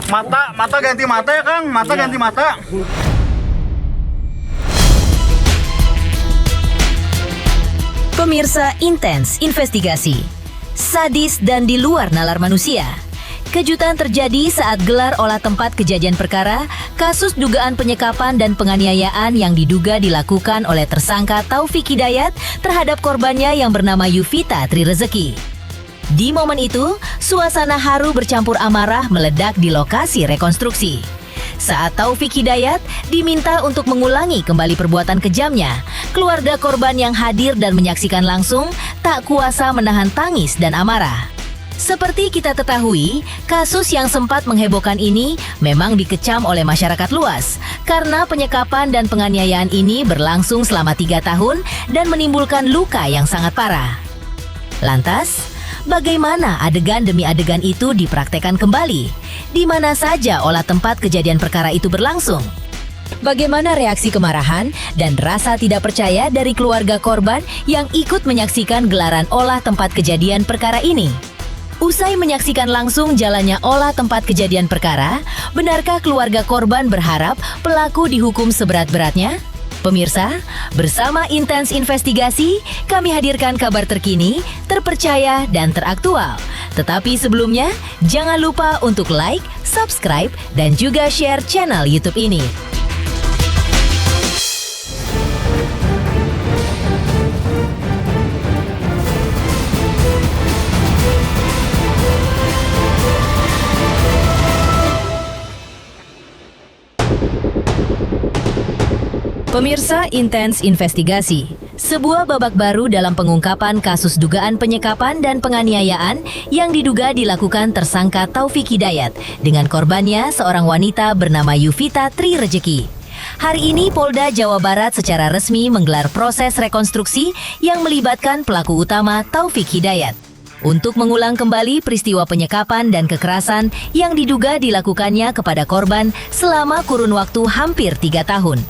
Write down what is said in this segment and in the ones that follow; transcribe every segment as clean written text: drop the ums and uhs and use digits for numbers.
Mata ganti mata ya Kang, mata ganti mata. Pemirsa Intens Investigasi. Sadis dan di luar nalar manusia. Kejutan terjadi saat gelar olah tempat kejadian perkara kasus dugaan penyekapan dan penganiayaan yang diduga dilakukan oleh tersangka Taufik Hidayat terhadap korbannya yang bernama Yuvita Tri Rezeki. Di momen itu, suasana haru bercampur amarah meledak di lokasi rekonstruksi. Saat Taufik Hidayat diminta untuk mengulangi kembali perbuatan kejamnya, keluarga korban yang hadir dan menyaksikan langsung tak kuasa menahan tangis dan amarah. Seperti kita ketahui, kasus yang sempat menghebohkan ini memang dikecam oleh masyarakat luas karena penyekapan dan penganiayaan ini berlangsung selama 3 tahun dan menimbulkan luka yang sangat parah. Lantas, bagaimana adegan demi adegan itu dipraktekkan kembali? Di mana saja olah tempat kejadian perkara itu berlangsung? Bagaimana reaksi kemarahan dan rasa tidak percaya dari keluarga korban yang ikut menyaksikan gelaran olah tempat kejadian perkara ini? Usai menyaksikan langsung jalannya olah tempat kejadian perkara, benarkah keluarga korban berharap pelaku dihukum seberat-beratnya? Pemirsa, bersama Intens Investigasi, kami hadirkan kabar terkini, terpercaya, dan teraktual. Tetapi sebelumnya, jangan lupa untuk like, subscribe, dan juga share channel YouTube ini. Pemirsa Intens Investigasi, sebuah babak baru dalam pengungkapan kasus dugaan penyekapan dan penganiayaan yang diduga dilakukan tersangka Taufik Hidayat dengan korbannya seorang wanita bernama Yuvita Tri Rezeki. Hari ini Polda Jawa Barat secara resmi menggelar proses rekonstruksi yang melibatkan pelaku utama Taufik Hidayat untuk mengulang kembali peristiwa penyekapan dan kekerasan yang diduga dilakukannya kepada korban selama kurun waktu hampir 3 tahun.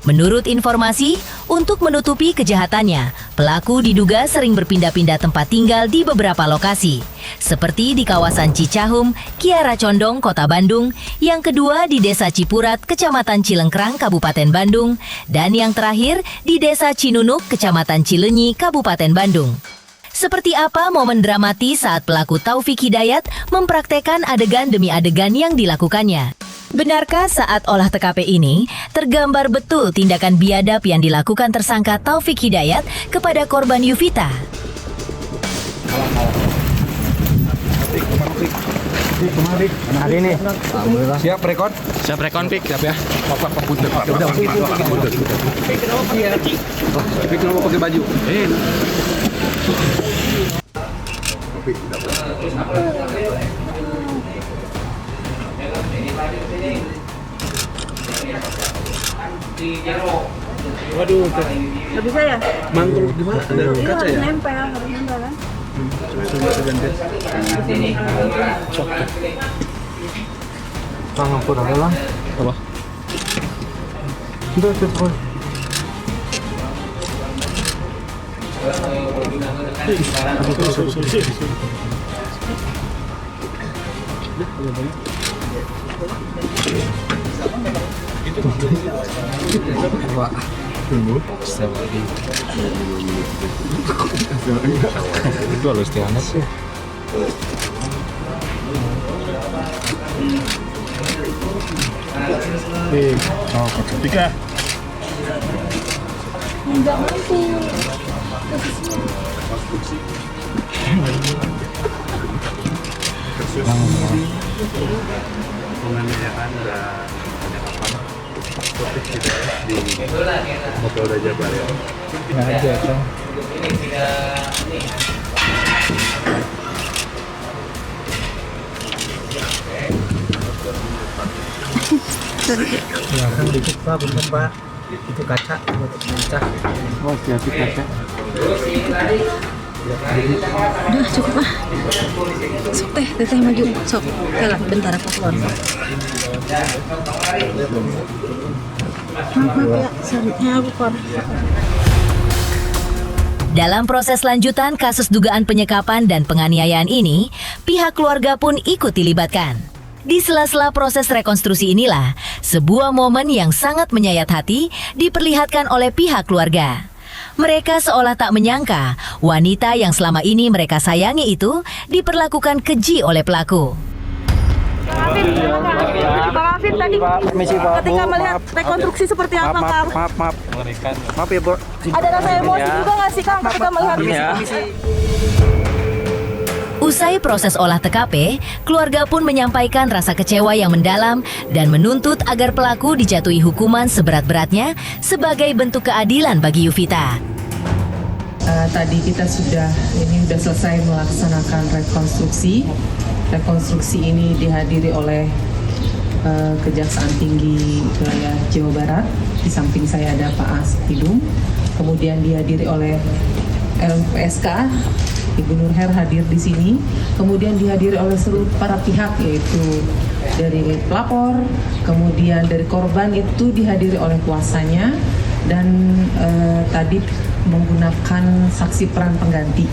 Menurut informasi, untuk menutupi kejahatannya, pelaku diduga sering berpindah-pindah tempat tinggal di beberapa lokasi, seperti di kawasan Cicahum, Kiara Condong, Kota Bandung, yang kedua di Desa Cipurat, Kecamatan Cilengkrang, Kabupaten Bandung, dan yang terakhir di Desa Cinunuk, Kecamatan Cileunyi, Kabupaten Bandung. Seperti apa momen dramatis saat pelaku Taufik Hidayat mempraktekkan adegan demi adegan yang dilakukannya? Benarkah saat olah TKP ini tergambar betul tindakan biadab yang dilakukan tersangka Taufik Hidayat kepada korban Yuvita? Hari ini. Siap rekon? Siap rekon, Pik. Siap ya. Pak punten Pak. Tapi kenapa pakai baju? Waduh, nggak bisa ya? Mantul di mana? Ada Iya, kaca ya? harus nempel kan? Apa? Pak, tunggu. Itu halus tiana sih. Oh, ketika Nggak mampu. Penganiayaan dan penyekapan Taufik Hidayat di Polda Jawa Barat. nggak ada kan? Ya kan dikit Pak, bener Pak. Itu kaca, itu kaca. Oh, siapin kaca. Udah cukup lah. Sok teteh maju. Sok. Oke lah, bentar aku keluar. Maaf ya, selanjutnya aku keluar. Dalam proses lanjutan kasus dugaan penyekapan dan penganiayaan ini, pihak keluarga pun ikut dilibatkan. Di sela-sela proses rekonstruksi inilah, sebuah momen yang sangat menyayat hati diperlihatkan oleh pihak keluarga. Mereka seolah tak menyangka wanita yang selama ini mereka sayangi itu diperlakukan keji oleh pelaku. Bang Afin tadi ketika melihat rekonstruksi seperti apa Kang? Maaf ya, Bu. Ada rasa emosi juga nggak sih Kang ketika melihat Usai proses olah TKP, keluarga pun menyampaikan rasa kecewa yang mendalam dan menuntut agar pelaku dijatuhi hukuman seberat-beratnya sebagai bentuk keadilan bagi Yuvita. Tadi kita sudah selesai melaksanakan rekonstruksi. Rekonstruksi ini dihadiri oleh Kejaksaan Tinggi Wilayah Jawa Barat. Di samping saya ada Pak Aspidum. Kemudian dihadiri oleh LPSK. Ibu Nur Her hadir di sini, kemudian dihadiri oleh seluruh para pihak yaitu dari pelapor, kemudian dari korban itu dihadiri oleh kuasanya dan tadi menggunakan saksi peran pengganti.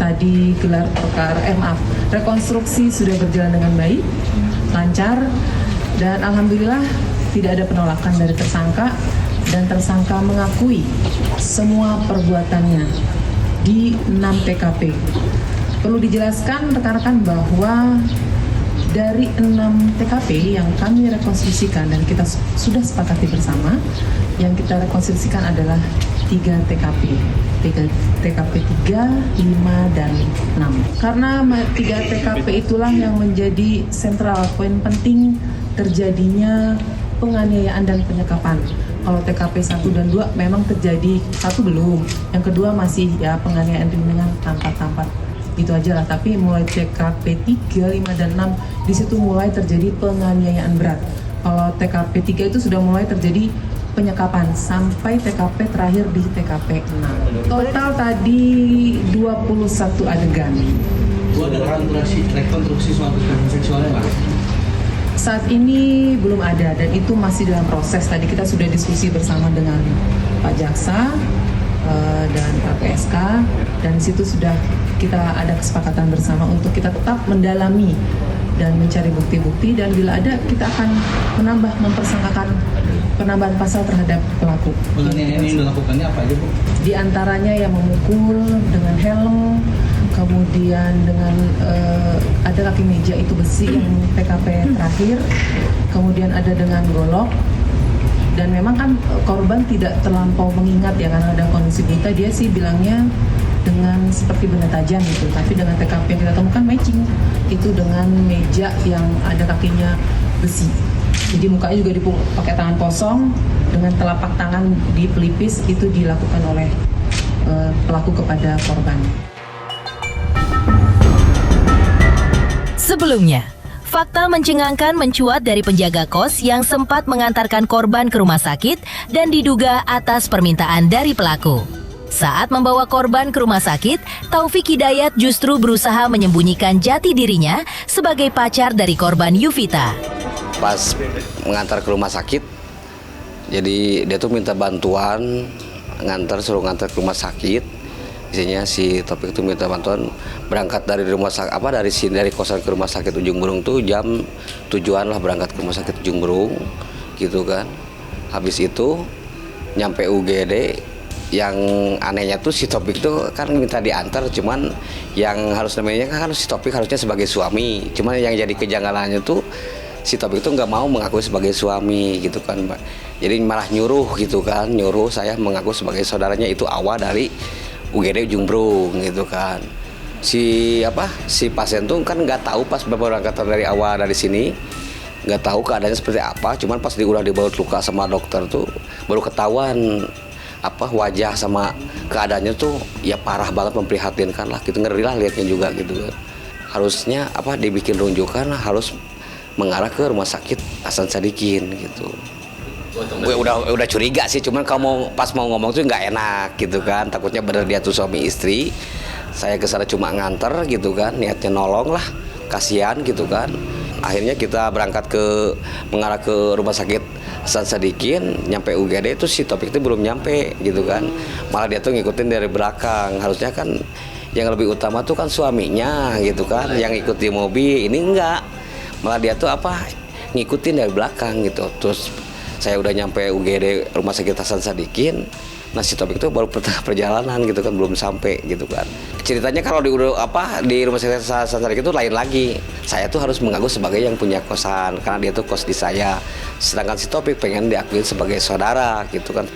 Tadi gelar perkara, rekonstruksi sudah berjalan dengan baik, lancar dan alhamdulillah tidak ada penolakan dari tersangka dan tersangka mengakui semua perbuatannya di 6 TKP. Perlu dijelaskan rekan-rekan bahwa dari 6 TKP yang kami rekonstruksikan dan kita sudah sepakati bersama, yang kita rekonstruksikan adalah 3 TKP. TKP 3, 5, dan 6. Karena 3 TKP itulah yang menjadi sentral poin penting terjadinya penganiayaan dan penyekapan. Kalau TKP 1 dan 2 memang terjadi, 1 belum, yang kedua masih ya penganiayaan dengan tampak-tampak itu aja lah. Tapi mulai TKP 3, 5, dan 6 di situ mulai terjadi penganiayaan berat. Kalau TKP 3 itu sudah mulai terjadi penyekapan sampai TKP terakhir di TKP 6. Total tadi 21 adegan. Bu, ada rekonstruksi soal kekerasan seksualnya, Pak? Saat ini belum ada dan itu masih dalam proses. Tadi kita sudah diskusi bersama dengan Pak Jaksa dan LPSK dan di situ sudah kita ada kesepakatan bersama untuk kita tetap mendalami dan mencari bukti-bukti dan bila ada kita akan mempersangkakan penambahan pasal terhadap pelaku. Penganiayaan yang dilakukannya apa aja, Bu? Di antaranya yang memukul dengan helm, kemudian dengan ada kaki meja itu besi yang TKP terakhir, kemudian ada dengan golok, dan memang kan korban tidak terlampau mengingat ya karena ada kondisi buta, dia sih bilangnya dengan seperti benda tajam gitu, tapi dengan TKP yang kita temukan matching itu dengan meja yang ada kakinya besi. Jadi mukanya juga pakai tangan kosong dengan telapak tangan di pelipis itu dilakukan oleh pelaku kepada korban. Sebelumnya, fakta mencengangkan mencuat dari penjaga kos yang sempat mengantarkan korban ke rumah sakit dan diduga atas permintaan dari pelaku. Saat membawa korban ke rumah sakit, Taufik Hidayat justru berusaha menyembunyikan jati dirinya sebagai pacar dari korban Yuvita. Pas mengantar ke rumah sakit, jadi dia tuh minta bantuan suruh ngantar ke rumah sakit. Isinya si Taufik itu minta bantuan berangkat dari rumah sakit dari kosan ke rumah sakit Ujung Berung tuh jam 7-an lah berangkat ke rumah sakit Ujung Berung gitu kan. Habis itu nyampe UGD, yang anehnya tuh si Taufik tuh kan minta diantar, cuman yang harus namanya kan si Taufik harusnya sebagai suami, cuman yang jadi kejanggalannya tuh si Taufik itu nggak mau mengaku sebagai suami gitu kan, Mbak. Jadi malah nyuruh saya mengaku sebagai saudaranya, itu awal dari UGD Ujung Berung gitu kan. Si pasien tuh kan nggak tahu pas berangkatan dari awal dari sini, nggak tahu keadaannya seperti apa, cuman pas udah dibaut luka sama dokter tuh baru ketahuan wajah sama keadaannya tuh ya parah banget, memprihatinkan lah gitu, ngeri lah liatnya juga gitu kan. Harusnya dibikin rujukan harus mengarah ke rumah sakit Hasan Sadikin gitu. Gue udah curiga sih, cuman pas mau ngomong tuh nggak enak gitu kan, takutnya bener dia tuh suami istri. Saya kesana cuma nganter gitu kan, niatnya nolong lah, kasihan gitu kan. Akhirnya kita berangkat mengarah ke rumah sakit Hasan Sadikin, nyampe UGD itu si Taufik itu belum nyampe gitu kan. Malah dia tuh ngikutin dari belakang. Harusnya kan yang lebih utama tuh kan suaminya gitu kan, yang ikut di mobil. Ini enggak, malah dia tuh ngikutin dari belakang gitu. Terus saya udah nyampe UGD Rumah Sakit Hasan Sadikin. Nah si Topik itu baru perjalanan gitu kan, belum sampai gitu kan. Ceritanya kalau di Rumah Sakit Hasan Sadikin itu lain lagi. Saya tuh harus mengaku sebagai yang punya kosan karena dia tuh kos di saya. Sedangkan si Topik pengen diakui sebagai saudara gitu kan.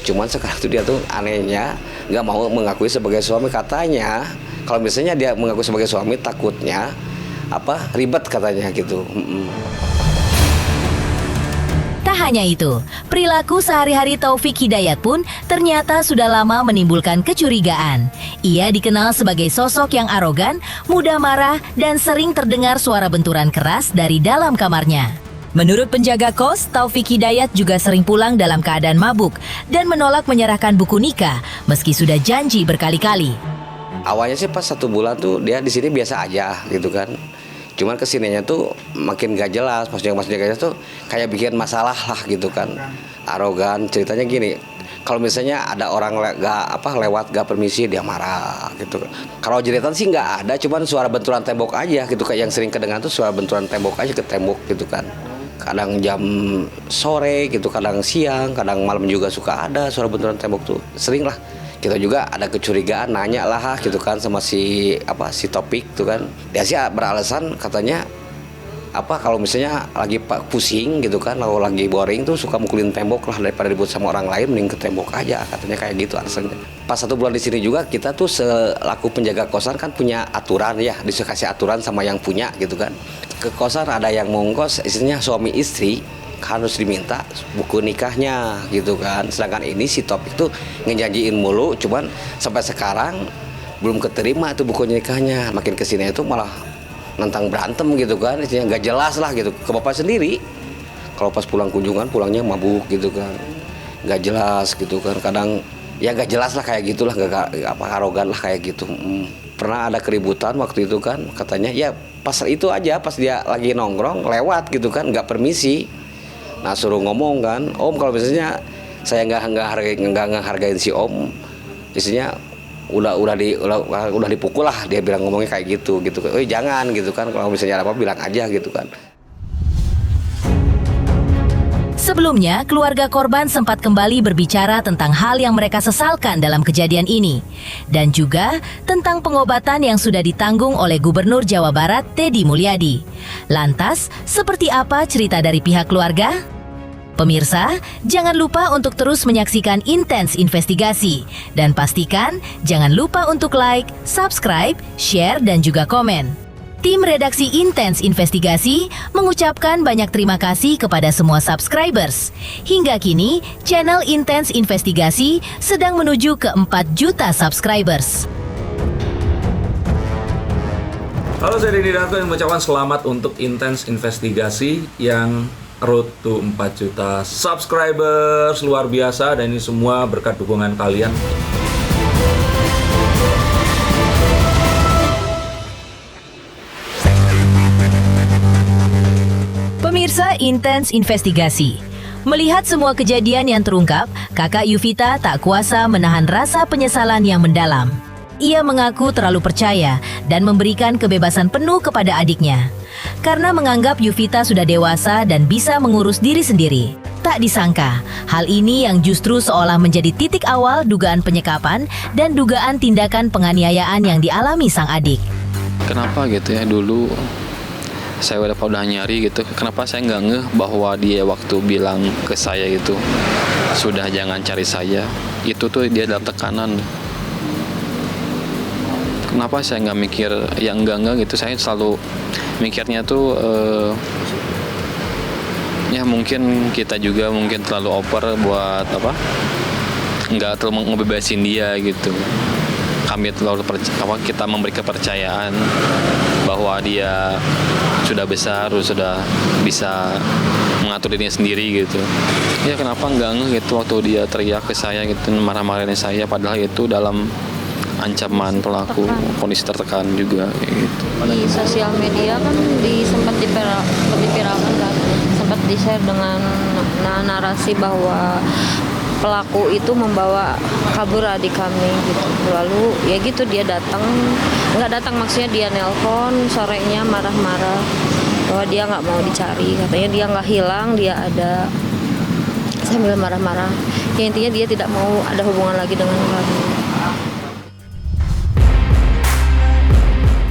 Cuman sekarang tuh dia tuh anehnya nggak mau mengakui sebagai suami. Katanya kalau misalnya dia mengaku sebagai suami takutnya ribet katanya gitu. Tak hanya itu, perilaku sehari-hari Taufik Hidayat pun ternyata sudah lama menimbulkan kecurigaan. Ia dikenal sebagai sosok yang arogan, mudah marah, dan sering terdengar suara benturan keras dari dalam kamarnya. Menurut penjaga kos, Taufik Hidayat juga sering pulang dalam keadaan mabuk dan menolak menyerahkan buku nikah meski sudah janji berkali-kali. Awalnya sih pas 1 bulan tuh dia di sini biasa aja gitu kan. Cuman kesininya tuh makin gak jelas, maksudnya gak jelas tuh kayak bikin masalah lah gitu kan. Arogan, ceritanya gini, kalau misalnya ada orang lewat gak permisi dia marah gitu. Kalau jeritan sih nggak ada, cuman suara benturan tembok aja gitu, kayak yang sering kedengar tuh suara benturan tembok aja ke tembok gitu kan. Kadang jam sore gitu, kadang siang, kadang malam juga suka ada suara benturan tembok tuh, sering lah. Kita juga ada kecurigaan, nanya lah gitu kan sama si Topik tuh kan. Dia sih beralasan katanya kalau misalnya lagi pusing gitu kan, kalau lagi boring tuh suka mukulin tembok lah, daripada ribut sama orang lain mending ke tembok aja, katanya kayak gitu alasannya. Pas 1 bulan di sini juga kita tuh selaku penjaga kosan kan punya aturan ya, dikasih aturan sama yang punya gitu kan. Ke kosan ada yang mau ngkos, istilahnya suami istri harus diminta buku nikahnya gitu kan. Sedangkan ini si Topik tuh ngejanjiin mulu, cuman sampai sekarang belum keterima tuh buku nikahnya. Makin kesini itu malah nentang berantem gitu kan, istilahnya nggak jelas lah gitu ke bapak sendiri. Kalau pas pulang kunjungan pulangnya mabuk gitu kan, nggak jelas gitu kan. Kadang ya nggak jelas lah kayak gitulah, nggak arogan lah kayak gitu. Pernah ada keributan waktu itu kan, katanya ya pas itu aja, pas dia lagi nongkrong lewat gitu kan, nggak permisi. Nah suruh ngomong kan, Om kalau misalnya saya nggak ngehargain si Om, isinya udah dipukul lah, dia bilang ngomongnya kayak gitu. Jangan gitu kan, kalau misalnya ada apa bilang aja gitu kan. Sebelumnya, keluarga korban sempat kembali berbicara tentang hal yang mereka sesalkan dalam kejadian ini. Dan juga tentang pengobatan yang sudah ditanggung oleh Gubernur Jawa Barat, Teddy Mulyadi. Lantas, seperti apa cerita dari pihak keluarga? Pemirsa, jangan lupa untuk terus menyaksikan Intens Investigasi. Dan pastikan, jangan lupa untuk like, subscribe, share, dan juga komen. Tim redaksi Intens Investigasi mengucapkan banyak terima kasih kepada semua subscribers. Hingga kini, channel Intens Investigasi sedang menuju ke 4 juta subscribers. Halo, saya Denny Darto yang mengucapkan selamat untuk Intens Investigasi yang road to 4 juta subscribers. Luar biasa, dan ini semua berkat dukungan kalian. Pemirsa Intens Investigasi, melihat semua kejadian yang terungkap, kakak Yuvita tak kuasa menahan rasa penyesalan yang mendalam. Ia mengaku terlalu percaya dan memberikan kebebasan penuh kepada adiknya. Karena menganggap Yuvita sudah dewasa dan bisa mengurus diri sendiri. Tak disangka, hal ini yang justru seolah menjadi titik awal dugaan penyekapan dan dugaan tindakan penganiayaan yang dialami sang adik. Kenapa gitu ya dulu saya udah nyari gitu, kenapa saya nggak ngeh bahwa dia waktu bilang ke saya itu sudah jangan cari saya, itu tuh dia dalam tekanan. Kenapa saya nggak mikir yang enggak gitu? Saya selalu mikirnya tuh ya mungkin kita juga mungkin terlalu over buat nggak terlalu ngebebasin dia gitu. Kami terlalu kita memberi kepercayaan bahwa dia sudah besar, sudah bisa mengatur dirinya sendiri gitu. Ya kenapa nggak gitu waktu dia teriak ke saya gitu, marah-marahin saya, padahal itu dalam ancaman pelaku, kondisi tertekan juga gitu. Di sosial media kan sempat diviralkan kan, sempat di-share dengan narasi bahwa pelaku itu membawa kabur adik kami gitu. Lalu ya gitu dia nggak datang maksudnya dia nelpon sorenya marah-marah. bahwa dia nggak mau dicari, katanya dia nggak hilang, dia ada. Sambil marah-marah, ya intinya dia tidak mau ada hubungan lagi dengan kami.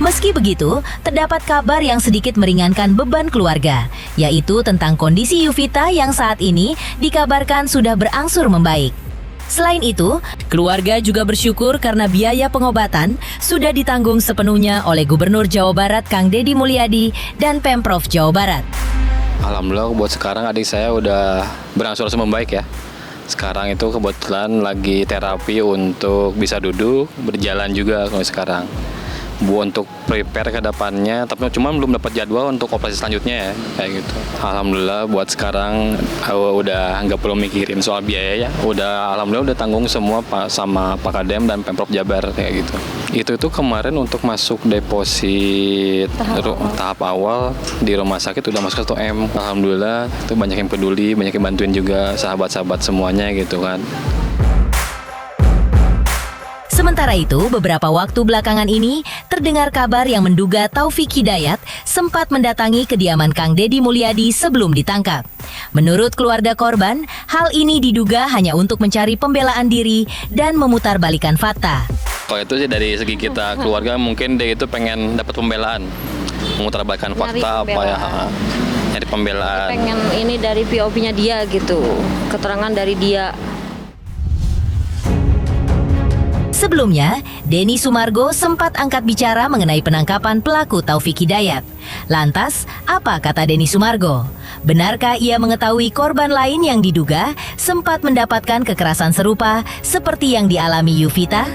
Meski begitu, terdapat kabar yang sedikit meringankan beban keluarga, yaitu tentang kondisi Yuvita yang saat ini dikabarkan sudah berangsur membaik. Selain itu, keluarga juga bersyukur karena biaya pengobatan sudah ditanggung sepenuhnya oleh Gubernur Jawa Barat Kang Deddy Mulyadi dan Pemprov Jawa Barat. Alhamdulillah buat sekarang adik saya udah berangsur membaik ya. Sekarang itu kebetulan lagi terapi untuk bisa duduk, berjalan juga kalau sekarang. Untuk prepare ke depannya, tapi cuma belum dapat jadwal untuk operasi selanjutnya ya, kayak gitu. Alhamdulillah buat sekarang udah nggak perlu mikirin soal biaya ya. Alhamdulillah udah tanggung semua sama Pak Kadem dan Pemprov Jabar kayak gitu. Itu kemarin untuk masuk deposit tahap awal di rumah sakit udah masuk 1 M. Alhamdulillah itu banyak yang peduli, banyak yang bantuin juga sahabat-sahabat semuanya gitu kan. Sementara itu, beberapa waktu belakangan ini terdengar kabar yang menduga Taufik Hidayat sempat mendatangi kediaman Kang Deddy Mulyadi sebelum ditangkap. Menurut keluarga korban, hal ini diduga hanya untuk mencari pembelaan diri dan memutarbalikkan fakta. Kalau itu sih dari segi kita keluarga mungkin dia itu pengen dapat pembelaan, memutarbalikkan fakta apa ya, nyari pembelaan. Pengen ini dari POV-nya dia gitu, keterangan dari dia. Sebelumnya, Denny Sumargo sempat angkat bicara mengenai penangkapan pelaku Taufik Hidayat. Lantas, apa kata Denny Sumargo? Benarkah ia mengetahui korban lain yang diduga sempat mendapatkan kekerasan serupa seperti yang dialami Yuvita?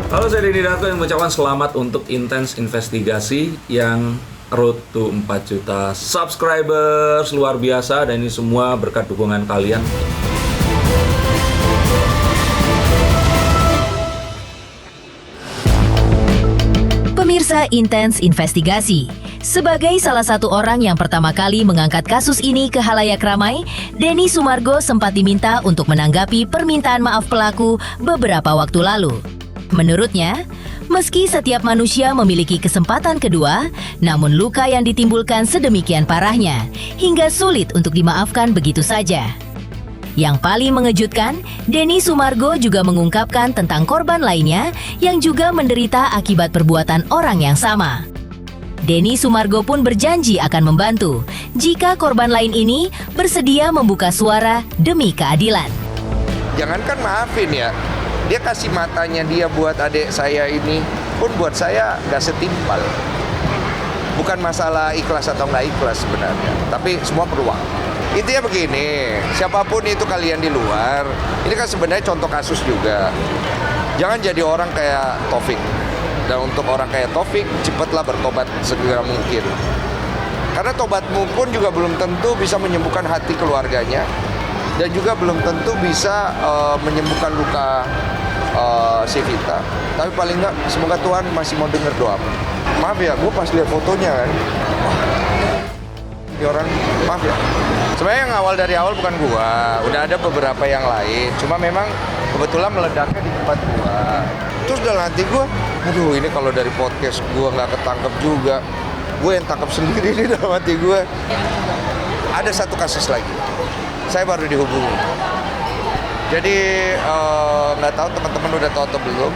Halo, saya Denny Darko yang mengucapkan selamat untuk Intens Investigasi yang road to 4 juta subscribers, luar biasa, dan ini semua berkat dukungan kalian. Pemirsa Intens Investigasi, sebagai salah satu orang yang pertama kali mengangkat kasus ini ke halayak ramai, Denny Sumargo sempat diminta untuk menanggapi permintaan maaf pelaku beberapa waktu lalu. Menurutnya, meski setiap manusia memiliki kesempatan kedua, namun luka yang ditimbulkan sedemikian parahnya, hingga sulit untuk dimaafkan begitu saja. Yang paling mengejutkan, Denny Sumargo juga mengungkapkan tentang korban lainnya yang juga menderita akibat perbuatan orang yang sama. Denny Sumargo pun berjanji akan membantu jika korban lain ini bersedia membuka suara demi keadilan. Jangankan maafin ya, dia kasih matanya dia buat adik saya ini pun buat saya gak setimpal. Bukan masalah ikhlas atau nggak ikhlas sebenarnya, tapi semua peluang. Intinya begini, siapapun itu kalian di luar, ini kan sebenarnya contoh kasus juga. Jangan jadi orang kayak Taufik. Dan untuk orang kayak Taufik, cepatlah bertobat segera mungkin. Karena tobatmu pun juga belum tentu bisa menyembuhkan hati keluarganya. Dan juga belum tentu bisa menyembuhkan luka si Vita. Tapi paling nggak, semoga Tuhan masih mau dengar doamu. Maaf ya, gue pas lihat fotonya kan, ini orang, maaf ya. Sebenarnya yang awal dari awal bukan gua, udah ada beberapa yang lain. Cuma memang kebetulan meledaknya di tempat gua. Terus dalam hati gua, aduh ini kalau dari podcast gua nggak ketangkep juga, gue yang tangkap sendiri di dalam hati gua. Ada satu kasus lagi, saya baru dihubungi. Jadi nggak tahu teman-teman udah tahu atau belum.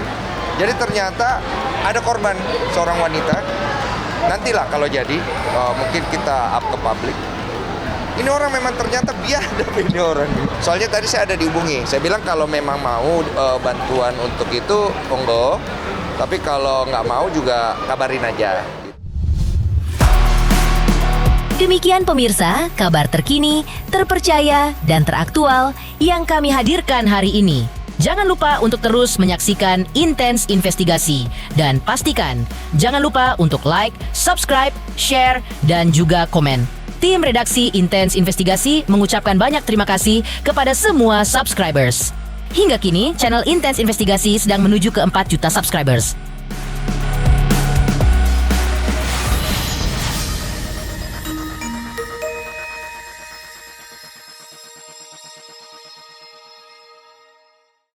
Jadi ternyata ada korban, seorang wanita. Nantilah kalau jadi, mungkin kita up ke publik. Ini orang memang ternyata biadab ini orang. Soalnya tadi saya ada dihubungi. Saya bilang kalau memang mau bantuan untuk itu, monggo. Tapi kalau nggak mau juga kabarin aja. Demikian pemirsa, kabar terkini, terpercaya, dan teraktual yang kami hadirkan hari ini. Jangan lupa untuk terus menyaksikan Intens Investigasi. Dan pastikan, jangan lupa untuk like, subscribe, share, dan juga komen. Tim redaksi Intens Investigasi mengucapkan banyak terima kasih kepada semua subscribers. Hingga kini, channel Intens Investigasi sedang menuju ke 4 juta subscribers.